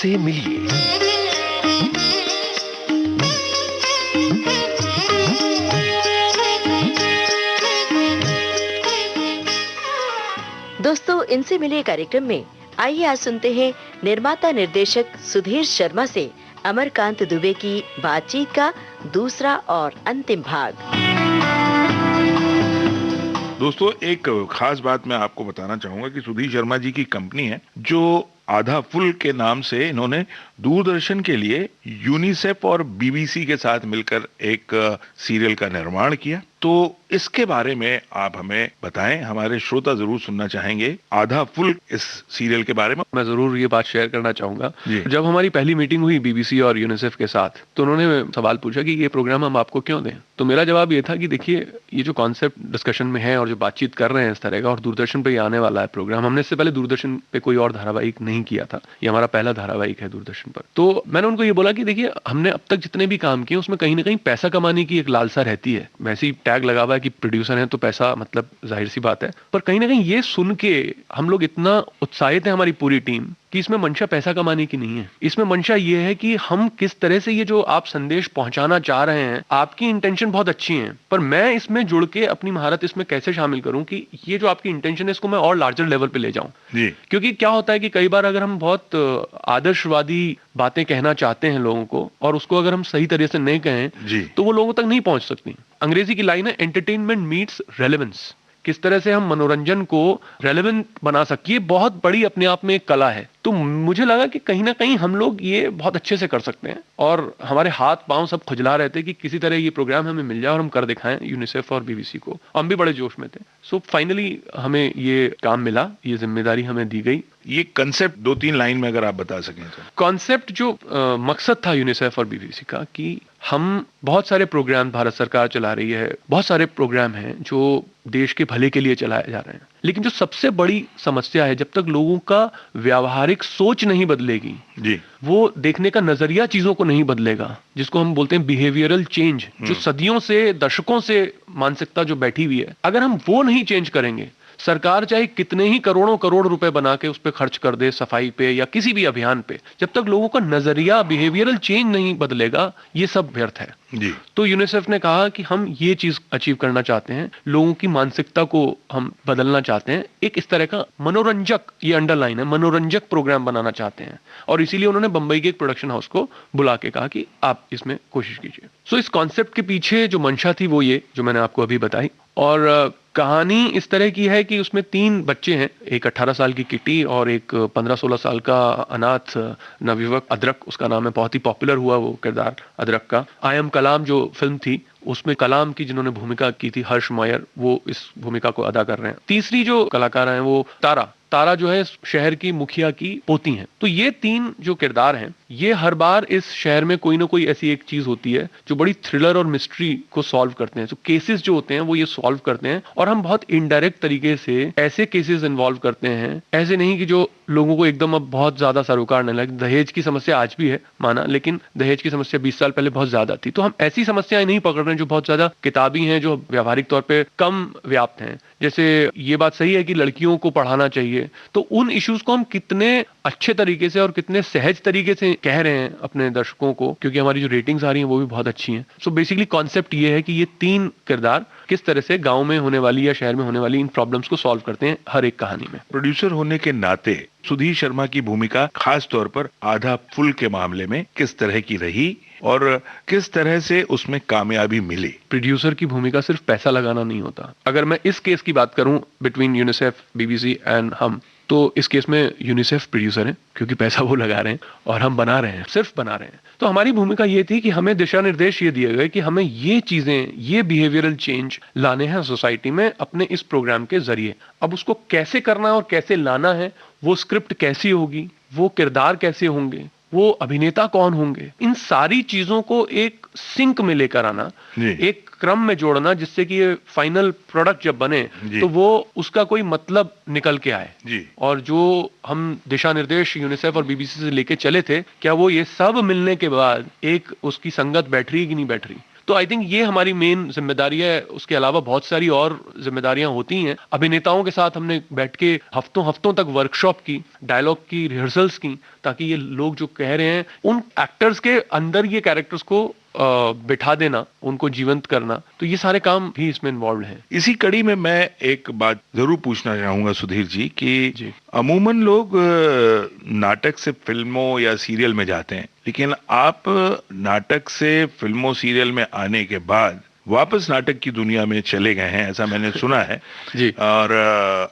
उनसे मिलिए। दोस्तों, इनसे मिलिए कार्यक्रम में आइए आज सुनते हैं निर्माता निर्देशक सुधीर शर्मा से अमरकांत दुबे की बातचीत का दूसरा और अंतिम भाग। दोस्तों, एक खास बात मैं आपको बताना चाहूंगा कि सुधीर शर्मा जी की कंपनी है जो आधा फुल के नाम से इन्होंने दूरदर्शन के लिए यूनिसेफ और बीबीसी के साथ मिलकर एक सीरियल का निर्माण किया। तो इसके बारे में आप हमें बताएं, हमारे श्रोता जरूर सुनना चाहेंगे आधा फुल इस सीरियल के बारे में। मैं जरूर ये बात शेयर करना चाहूंगा। जब हमारी पहली मीटिंग हुई बीबीसी और यूनिसेफ के साथ, तो उन्होंने सवाल पूछा कि ये प्रोग्राम हम आपको क्यों दें। तो मेरा जवाब ये था कि देखिए, ये जो कॉन्सेप्ट डिस्कशन में है और जो बातचीत कर रहे हैं इस तरह का, और दूरदर्शन पे ये आने वाला है प्रोग्राम, हमने इससे पहले दूरदर्शन पे कोई और धारावाहिक नहीं किया था, ये हमारा पहला धारावाहिक है दूरदर्शन पर। तो मैंने उनको ये बोला कि देखिए, हमने अब तक जितने भी काम किए उसमें कहीं ना कहीं पैसा कमाने की एक लालसा रहती है। वैसे ही टैग लगा हुआ है कि प्रोड्यूसर है तो पैसा, मतलब जाहिर सी बात है, पर कहीं ना कहीं ये सुन के हम लोग इतना उत्साहित है, हमारी पूरी टीम, कि इसमें मंशा पैसा कमाने की नहीं है। इसमें मंशा ये है कि हम किस तरह से ये जो आप संदेश पहुंचाना चाह रहे हैं, आपकी इंटेंशन बहुत अच्छी है, पर मैं इसमें जुड़ के अपनी महारत इसमें कैसे शामिल करूं कि ये जो आपकी इंटेंशन है इसको मैं और लार्जर लेवल पे ले जाऊं। क्योंकि क्या होता है कि कई बार अगर हम बहुत आदर्शवादी बातें कहना चाहते हैं लोगों को, और उसको अगर हम सही तरह से नहीं कहें तो वो लोगों तक नहीं पहुंच सकती। अंग्रेजी की लाइन है, एंटरटेनमेंट मीट्स रेलेवेंस। किस तरह से हम मनोरंजन को रेलेवेंट बना सकते, ये बहुत बड़ी अपने आप में एक कला है। तो मुझे लगा कि कहीं ना कहीं हम लोग ये बहुत अच्छे से कर सकते हैं, और हमारे हाथ पांव सब खुजला रहे थे कि किसी तरह ये प्रोग्राम हमें मिल जाए और हम कर दिखाएं यूनिसेफ और बीबीसी को। हम भी बड़े जोश में थे। सो फाइनली हमें ये काम मिला, ये जिम्मेदारी हमें दी गई। ये कंसेप्ट 2-3 लाइन में अगर आप बता सकें तो। कॉन्सेप्ट जो मकसद था यूनिसेफ और बीबीसी का, कि हम बहुत सारे प्रोग्राम भारत सरकार चला रही है, बहुत सारे प्रोग्राम हैं जो देश के भले के लिए चलाए जा रहे हैं, लेकिन जो सबसे बड़ी समस्या है, जब तक लोगों का व्यावहारिक सोच नहीं बदलेगी, वो देखने का नजरिया चीजों को नहीं बदलेगा, जिसको हम बोलते हैं बिहेवियरल चेंज, जो सदियों से, दशकों से मानसिकता जो बैठी हुई है, अगर हम वो नहीं चेंज करेंगे, सरकार चाहे कितने ही करोड़ों करोड़ रुपए बना के उस पे खर्च कर दे सफाई पे या किसी भी अभियान पे, जब तक लोगों का नजरिया, बिहेवियरल चेंज नहीं बदलेगा, ये सब व्यर्थ है। तो यूनिसेफ ने कहा कि हम ये चीज अचीव करना चाहते हैं, लोगों की मानसिकता को हम बदलना चाहते हैं, एक इस तरह का मनोरंजक, ये अंडरलाइन है, मनोरंजक प्रोग्राम बनाना चाहते हैं। और इसीलिए उन्होंने बंबई के एक प्रोडक्शन हाउस को बुला के कहा कि आप इसमें कोशिश कीजिए। सो इस कॉन्सेप्ट के पीछे जो मंशा थी वो ये जो मैंने आपको अभी बताई। और कहानी इस तरह की है कि उसमें 3 बच्चे हैं, एक 18 साल की किटी और एक 15-16 साल का अनाथ नवयुवक अदरक, उसका नाम है। बहुत ही पॉपुलर हुआ वो किरदार अदरक का। आई एम कलाम जो फिल्म थी, उसमें कलाम की जिन्होंने भूमिका की थी, हर्ष मायर, वो इस भूमिका को अदा कर रहे हैं। तीसरी जो कलाकार हैं वो तारा जो है शहर की मुखिया की पोती हैं। तो ये 3 जो किरदार हैं, ये हर बार इस शहर में कोई ना कोई ऐसी एक चीज होती है जो बड़ी थ्रिलर और मिस्ट्री को सॉल्व करते हैं। तो केसेस जो होते हैं वो ये सॉल्व करते हैं, और हम बहुत इनडायरेक्ट तरीके से ऐसे केसेस इन्वॉल्व करते हैं, ऐसे नहीं कि जो लोगों को एकदम अब बहुत ज्यादा सरोकारने लगे। दहेज की समस्या आज भी है माना, लेकिन दहेज की समस्या 20 साल पहले बहुत ज्यादा थी। तो हम ऐसी समस्याएं नहीं पकड़ रहे हैं जो बहुत ज्यादा किताबी हैं, जो व्यावहारिक तौर पे कम व्याप्त हैं। जैसे ये बात सही है कि लड़कियों को पढ़ाना चाहिए, तो उन इश्यूज को हम कितने अच्छे तरीके से और कितने सहज तरीके से कह रहे हैं अपने दर्शकों को, क्योंकि हमारी जो रेटिंग्स आ रही हैं वो भी बहुत अच्छी हैं। सो बेसिकली कॉन्सेप्ट ये है कि ये 3 किरदार किस तरह से गांव में होने वाली या शहर में होने वाली इन प्रॉब्लम्स को सॉल्व करते हैं हर एक कहानी में। प्रोड्यूसर होने के नाते सुधीर शर्मा की भूमिका खास तौर पर आधा फुल के मामले में किस तरह की रही और किस तरह से उसमें कामयाबी मिली? प्रोड्यूसर की भूमिका सिर्फ पैसा लगाना नहीं होता। अगर मैं इस केस की बात करूं बिटवीन यूनिसेफ, बीबीसी एंड हम, तो इस केस में यूनिसेफ प्रोड्यूसर है, क्योंकि पैसा वो लगा रहे हैं और हम बना रहे हैं, सिर्फ बना रहे हैं। तो हमारी भूमिका ये थी कि हमें दिशा निर्देश ये दिए गए कि हमें ये चीजें, ये बिहेवियरल चेंज लाने हैं सोसाइटी में अपने इस प्रोग्राम के जरिए। अब उसको कैसे करना है और कैसे लाना है, वो स्क्रिप्ट कैसी होगी, वो किरदार कैसे होंगे, वो अभिनेता कौन होंगे, इन सारी चीजों को एक सिंक में लेकर आना, एक क्रम में जोड़ना, जिससे कि ये फाइनल प्रोडक्ट जब बने तो वो उसका कोई मतलब निकल के आए। और जो हम दिशा निर्देश यूनिसेफ और बीबीसी से लेके चले थे, क्या वो ये सब मिलने के बाद एक उसकी संगत बैठ रही कि नहीं बैठ रही। तो आई थिंक ये हमारी मेन जिम्मेदारी है। उसके अलावा बहुत सारी और जिम्मेदारियां होती हैं। अभिनेताओं के साथ हमने बैठ के हफ्तों हफ्तों तक वर्कशॉप की, डायलॉग की रिहर्सल्स की, ताकि ये लोग जो कह रहे हैं उन एक्टर्स के अंदर ये कैरेक्टर्स को बिठा देना, उनको जीवंत करना, तो ये सारे काम भी इसमें इन्वॉल्व हैं। इसी कड़ी में मैं एक बात जरूर पूछना चाहूंगा सुधीर जी कि जी। अमूमन लोग नाटक से फिल्मों या सीरियल में जाते हैं, लेकिन आप नाटक से फिल्मों सीरियल में आने के बाद वापस नाटक की दुनिया में चले गए हैं, ऐसा मैंने सुना है। जी। और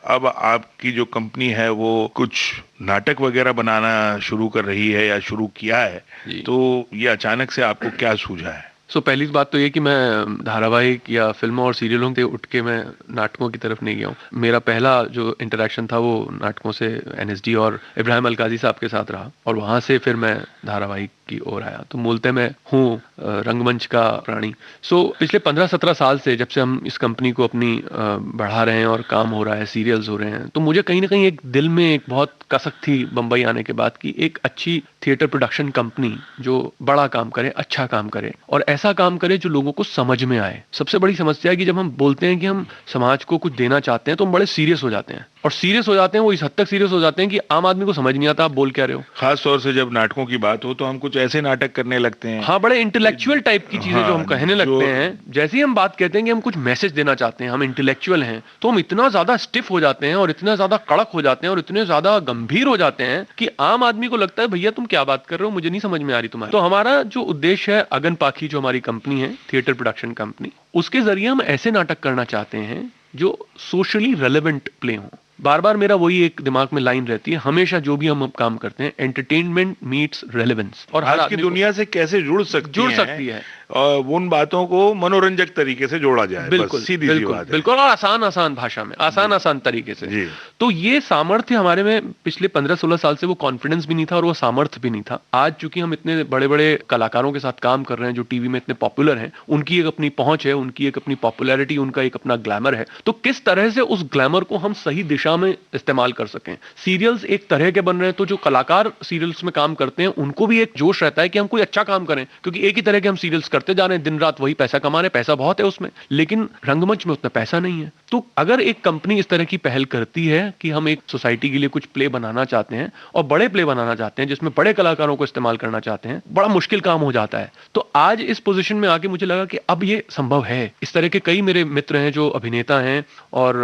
अब आपकी जो कंपनी है वो कुछ नाटक वगैरह बनाना शुरू कर रही है या शुरू किया है, तो ये अचानक से आपको क्या सूझा है? पहली बात तो ये कि मैं धारावाहिक या फिल्मों और सीरियलों से उठ के मैं नाटकों की तरफ नहीं गया हूँ। मेरा पहला जो इंटरेक्शन था वो नाटकों से एनएसडी और इब्राहिम अलकाजी साहब के साथ रहा, और वहां से फिर मैं धारावाहिक की ओर आया। तो मूलतः मैं हूँ रंगमंच का प्राणी। पिछले 15-17 साल से जब से हम इस कंपनी को अपनी बढ़ा रहे हैं और काम हो रहा है, सीरियल्स हो रहे हैं, तो मुझे कहीं ना कहीं एक दिल में एक बहुत कसक थी बंबई आने के बाद की एक अच्छी थिएटर प्रोडक्शन कंपनी जो बड़ा काम करे, अच्छा काम करे और ऐसा काम करे जो लोगों को समझ में आए। सबसे बड़ी समस्या है कि जब हम बोलते हैं कि हम समाज को कुछ देना चाहते हैं तो हम बड़े सीरियस हो जाते हैं, और सीरियस हो जाते हैं वो इस हद तक सीरियस हो जाते हैं कि आम आदमी को समझ नहीं आता आप बोल क्या रहे हो। खास तौर से जब नाटकों की बात हो तो हम कुछ ऐसे नाटक करने लगते हैं, हाँ, बड़े इंटेलेक्चुअल टाइप की चीजें जो हम कहने लगते हैं। जैसे ही हम बात कहते हैं कि हम कुछ मैसेज देना चाहते हैं, हम इंटेलेक्चुअल हैं, तो हम इतना ज्यादा स्टिफ हो जाते हैं और इतना ज्यादा कड़क हो जाते हैं और इतने ज्यादा गंभीर हो जाते हैं कि आम आदमी को लगता है भैया तुम क्या बात कर रहे हो, मुझे नहीं समझ में आ रही तुम्हारी। तो हमारा जो उद्देश्य है, अगन पाखी जो हमारी कंपनी है, थिएटर प्रोडक्शन कंपनी, उसके जरिए हम ऐसे नाटक करना चाहते हैं जो सोशली रेलेवेंट प्ले हो। बार बार मेरा वही एक दिमाग में लाइन रहती है हमेशा, जो भी हम काम करते हैं, एंटरटेनमेंट मीट्स रेलेवेंस, और आज की दुनिया से कैसे जुड़ सकती है और उन बातों को मनोरंजक तरीके से जोड़ा जाए। बिल्कुल, बस सीधी सी बात है। बिल्कुल, और आसान भाषा में, आसान तरीके से। तो ये सामर्थ्य हमारे में पिछले 15-16 साल से वो कॉन्फिडेंस भी नहीं था और वो सामर्थ्य भी नहीं था। आज चूंकि हम इतने बड़े बड़े कलाकारों के साथ काम कर रहे हैं जो टीवी में इतने पॉपुलर हैं, उनकी एक अपनी पहुंच है, उनकी एक अपनी पॉपुलैरिटी, उनका एक अपना ग्लैमर है, तो किस तरह से उस ग्लैमर को हम सही दिशा में इस्तेमाल कर सकें। सीरियल्स एक तरह के बन रहे हैं, तो जो कलाकार सीरियल्स में काम करते हैं उनको भी एक जोश रहता है कि हम कोई अच्छा काम करें, क्योंकि एक ही तरह के हम सीरियल्स करते जा रहे हैं, दिन रात वही पैसा कमा रहे हैं, पैसा बहुत है उसमें, लेकिन रंगमंच में उतना पैसा नहीं है। तो अगर एक कंपनी इस तरह की पहल करती है कि हम एक सोसाइटी के लिए कुछ प्ले बनाना चाहते हैं और बड़े प्ले बनाना चाहते हैं जिसमें बड़े कलाकारों को इस्तेमाल करना चाहते हैं, बड़ा मुश्किल काम हो जाता है। तो आज इस पोजीशन में आके मुझे लगा कि अब ये संभव है। इस तरह के कई मेरे मित्र हैं जो अभिनेता हैं और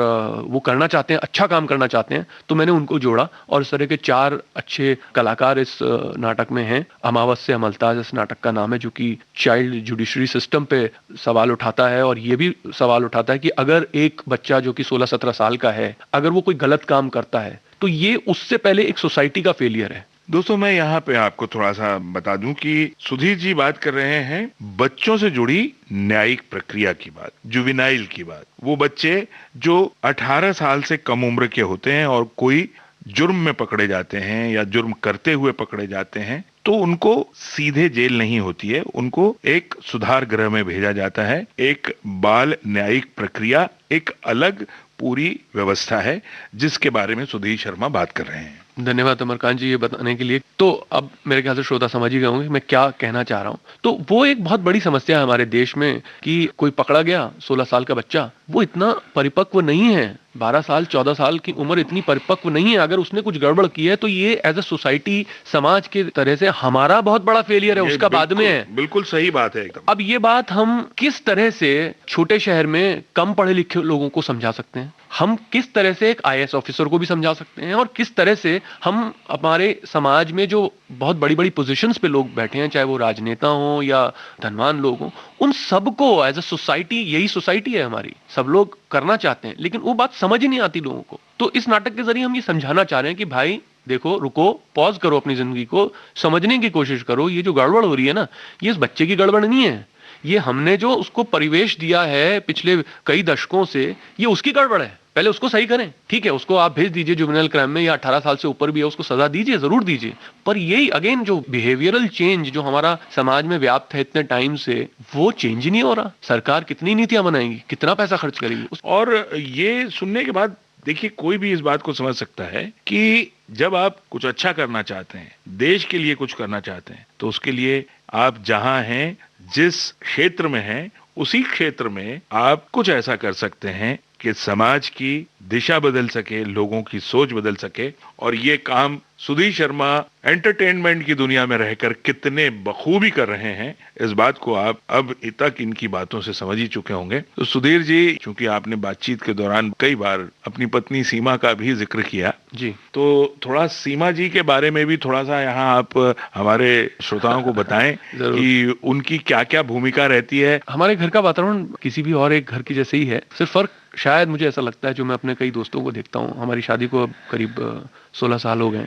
वो करना चाहते हैं, अच्छा काम करना चाहते हैं, तो मैंने उनको जोड़ा और इस तरह के 4 अच्छे कलाकार इस नाटक में हैं। अमावस्या अमलताज इस नाटक का नाम है, जो कि चाइल्ड जुडिशरी सिस्टम पे सवाल उठाता है और ये भी सवाल उठाता है कि अगर एक बच्चा जो कि 16-17 साल का है, अगर वो कोई गलत काम करता है तो ये उससे पहले एक सोसाइटी का फेलियर है। दोस्तों, मैं यहाँ पे आपको थोड़ा सा बता दूं कि सुधीर जी बात कर रहे हैं बच्चों से जुड़ी न्यायिक प्रक्रिया की बात, जुवेनाइल की बात। वो बच्चे जो 18 साल से कम उम्र के होते हैं और कोई जुर्म में पकड़े जाते हैं या जुर्म करते हुए पकड़े जाते हैं, तो उनको सीधे जेल नहीं होती है, उनको एक सुधार गृह में भेजा जाता है। एक बाल न्यायिक प्रक्रिया, एक अलग पूरी व्यवस्था है जिसके बारे में सुधीर शर्मा बात कर रहे हैं। धन्यवाद अमरकांत जी ये बताने के लिए। तो अब मेरे ख्याल से श्रोता समझ ही गए होंगे मैं क्या कहना चाह रहा हूँ। तो वो एक बहुत बड़ी समस्या है हमारे देश में कि कोई पकड़ा गया 16 साल का बच्चा, वो इतना परिपक्व नहीं है, 12 साल 14 साल की उम्र इतनी परिपक्व नहीं है। अगर उसने कुछ गड़बड़ की है तो ये एज अ सोसाइटी, समाज के तरह से हमारा बहुत बड़ा फेलियर है, उसका बाद में है। बिल्कुल सही बात है एकदम। अब ये बात हम किस तरह से छोटे शहर में कम पढ़े लिखे लोगों को समझा सकते हैं, हम किस तरह से एक IAS ऑफिसर को भी समझा सकते हैं, और किस तरह से हम हमारे समाज में जो बहुत बड़ी बड़ी पोजीशंस पे लोग बैठे हैं, चाहे वो राजनेता हो या धनवान लोग हो, उन सबको एज अ सोसाइटी, यही सोसाइटी है हमारी, सब लोग करना चाहते हैं लेकिन वो बात समझ ही नहीं आती लोगों को। तो इस नाटक के जरिए हम ये समझाना चाह रहे हैं कि भाई देखो, रुको, पॉज करो, अपनी जिंदगी को समझने की कोशिश करो। ये जो गड़बड़ हो रही है ना, ये इस बच्चे की गड़बड़ नहीं है, ये हमने जो उसको परिवेश दिया है पिछले कई दशकों से, ये उसकी गड़बड़ है। पहले उसको सही करें, ठीक है, उसको आप भेज दीजिए जुवेनाइल क्राइम में, या 18 साल से ऊपर भी है उसको सजा दीजिए, जरूर दीजिए, पर यही अगेन जो बिहेवियरल चेंज जो हमारा समाज में व्याप्त है इतने टाइम से, वो चेंज ही नहीं हो रहा। सरकार कितनी नीतियां बनाएगी, कितना पैसा खर्च करेगी और ये सुनने के बाद देखिए, कोई भी इस बात को समझ सकता है कि जब आप कुछ अच्छा करना चाहते हैं, देश के लिए कुछ करना चाहते हैं, तो उसके लिए आप जहां हैं, जिस क्षेत्र में हैं, उसी क्षेत्र में आप कुछ ऐसा कर सकते हैं कि समाज की दिशा बदल सके, लोगों की सोच बदल सके। और ये काम सुधीर शर्मा एंटरटेनमेंट की दुनिया में रहकर कितने बखूबी कर रहे हैं, इस बात को आप अब तक इनकी बातों से समझ ही चुके होंगे। तो सुधीर जी, चूंकि आपने बातचीत के दौरान कई बार अपनी पत्नी सीमा का भी जिक्र किया जी, तो थोड़ा सीमा जी के बारे में भी थोड़ा सा यहाँ आप हमारे श्रोताओं को बताएं कि उनकी क्या क्या भूमिका रहती है। हमारे घर का वातावरण किसी भी और एक घर की जैसे ही है, सिर्फ फर्क शायद मुझे ऐसा लगता है जो मैं अपने कई दोस्तों को देखता हूँ। हमारी शादी को अब करीब 16 साल हो गए।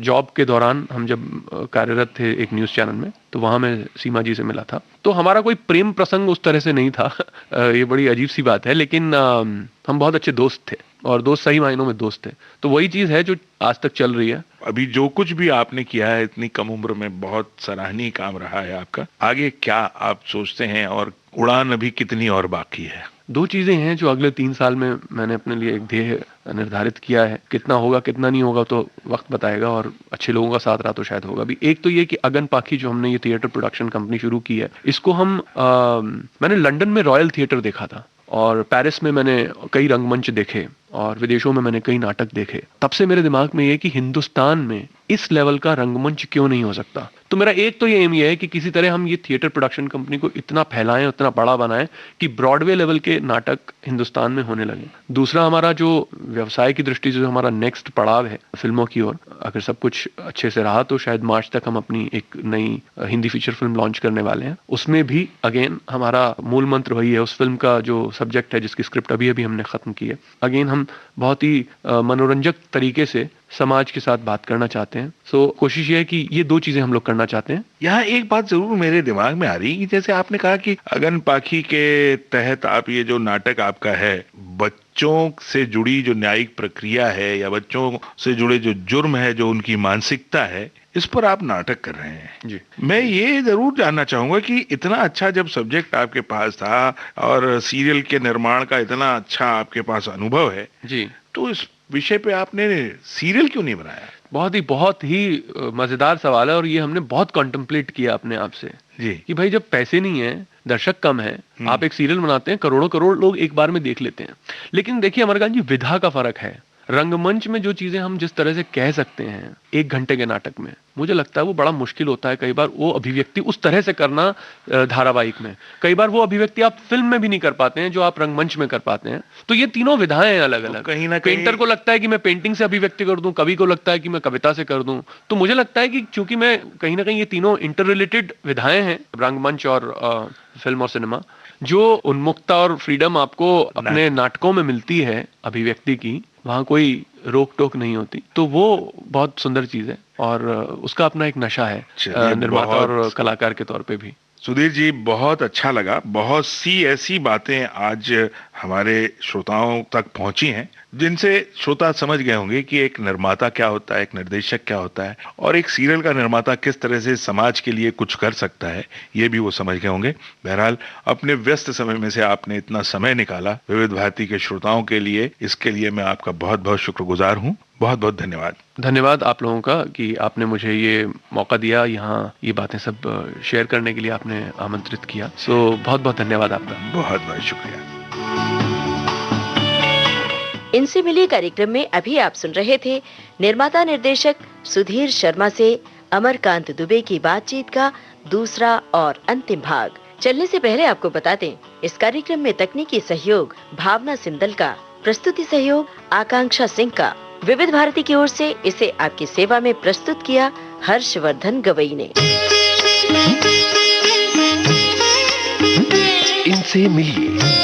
जॉब के दौरान हम जब कार्यरत थे एक न्यूज़ चैनल में, तो वहाँ मैं सीमा जी से मिला था। तो हमारा कोई प्रेम प्रसंग उस तरह से नहीं था। ये बड़ी अजीब सी बात है, लेकिन हम बहुत अच्छे दोस्त थे और दोस्त सही मायनों में दोस्त थे। तो वही चीज़ है जो आज तक चल रही है। अभी जो कुछ भी आपने किया है इतनी कम उम्र में, बहुत सराहनीय काम रहा है आपका। आगे क्या आप सोचते हैं और उड़ान अभी कितनी और बाकी है? दो चीजें हैं जो अगले 3 साल में मैंने अपने लिए एक ध्येय निर्धारित किया है। कितना होगा कितना नहीं होगा तो वक्त बताएगा, और अच्छे लोगों का साथ रहा तो शायद होगा भी। एक तो ये कि अगन पाखी जो हमने ये थिएटर प्रोडक्शन कंपनी शुरू की है, इसको हम मैंने लंदन में रॉयल थिएटर देखा था और पेरिस में मैंने कई रंगमंच देखे और विदेशों में मैंने कई नाटक देखे। तब से मेरे दिमाग में ये कि हिंदुस्तान में इस लेवल का रंगमंच क्यों नहीं हो सकता। तो मेरा एक तो ये एम ये है कि किसी तरह हम ये थिएटर प्रोडक्शन कंपनी को इतना फैलाएं, उतना बड़ा बनाएं कि ब्रॉडवे लेवल के नाटक हिंदुस्तान में होने लगे। दूसरा, हमारा जो व्यवसाय की दृष्टि से जो हमारा नेक्स्ट पड़ाव है फिल्मों की ओर, अगर सब कुछ अच्छे से रहा तो शायद मार्च तक हम अपनी एक नई हिंदी फीचर फिल्म लॉन्च करने वाले हैं। उसमें भी अगेन हमारा मूल मंत्र वही है। उस फिल्म का जो सब्जेक्ट है, जिसकी स्क्रिप्ट अभी अभी हमने खत्म की है, अगेन हम बहुत ही मनोरंजक तरीके से समाज के साथ बात करना चाहते हैं। सो कोशिश ये है कि ये दो चीजें हम लोग करना चाहते हैं। यहाँ एक बात जरूर मेरे दिमाग में आ रही है कि जैसे आपने कहा कि अगन पाखी के तहत आप ये जो नाटक आपका है, बच्चों से जुड़ी जो न्यायिक प्रक्रिया है या बच्चों से जुड़े जो जुर्म है, जो उनकी मानसिकता है, इस पर आप नाटक कर रहे हैं जी। मैं ये जरूर जानना चाहूंगा कि इतना अच्छा जब सब्जेक्ट आपके पास था और सीरियल के निर्माण का इतना अच्छा आपके पास अनुभव है जी, तो इस विषय पे आपने सीरियल क्यों नहीं बनाया? बहुत ही मजेदार सवाल है और ये हमने बहुत कॉन्टेम्पलेट किया अपने आप से जी। कि भाई जब पैसे नहीं है, दर्शक कम है, आप एक सीरियल बनाते हैं, करोड़ों करोड़ लोग एक बार में देख लेते हैं। लेकिन देखिए अमरकांत जी, विधा का फर्क है। रंगमंच में जो चीजें हम जिस तरह से कह सकते हैं 1 घंटे के नाटक में, मुझे लगता है वो बड़ा मुश्किल होता है कई बार वो अभिव्यक्ति उस तरह से करना धारावाहिक में। कई बार वो अभिव्यक्ति आप फिल्म में भी नहीं कर पाते हैं जो आप रंगमंच में कर पाते हैं। तो ये तीनों विधाएं हैं अलग अलग। कहीं ना कहीं पेंटर को लगता है कि मैं पेंटिंग से अभिव्यक्ति कर दूं, कवि को लगता है कि मैं कविता से कर दूं। तो मुझे लगता है कि चूंकि मैं कहीं ना कहीं ये तीनों इंटर रिलेटेड विधाएं हैं, रंगमंच और फिल्म और सिनेमा, जो उन्मुक्ता और फ्रीडम आपको अपने नाटकों में मिलती है अभिव्यक्ति की, वहां कोई रोक टोक नहीं होती। तो वो बहुत सुंदर चीज है और उसका अपना एक नशा है निर्माता और कलाकार के तौर पे भी। सुधीर जी, बहुत अच्छा लगा। बहुत सी ऐसी बातें आज हमारे श्रोताओं तक पहुंची हैं जिनसे श्रोता समझ गए होंगे कि एक निर्माता क्या होता है, एक निर्देशक क्या होता है और एक सीरियल का निर्माता किस तरह से समाज के लिए कुछ कर सकता है, ये भी वो समझ गए होंगे। बहरहाल, अपने व्यस्त समय में से आपने इतना समय निकाला विविध भारती के श्रोताओं के लिए, इसके लिए मैं आपका बहुत बहुत शुक्रगुजार हूँ। बहुत बहुत धन्यवाद। धन्यवाद आप लोगों का कि आपने मुझे ये मौका दिया, यहाँ ये बातें सब शेयर करने के लिए आपने आमंत्रित किया। सो बहुत बहुत धन्यवाद आपका। बहुत बहुत शुक्रिया। इनसे मिली कार्यक्रम में अभी आप सुन रहे थे निर्माता निर्देशक सुधीर शर्मा से अमरकांत दुबे की बातचीत का दूसरा और अंतिम भाग। चलने से पहले आपको बता दें, इस कार्यक्रम में तकनीकी सहयोग भावना सिंदल का, प्रस्तुति सहयोग आकांक्षा सिंह का। विविध भारती की ओर से इसे आपकी सेवा में प्रस्तुत किया हर्षवर्धन गवई ने। इनसे मिलिए।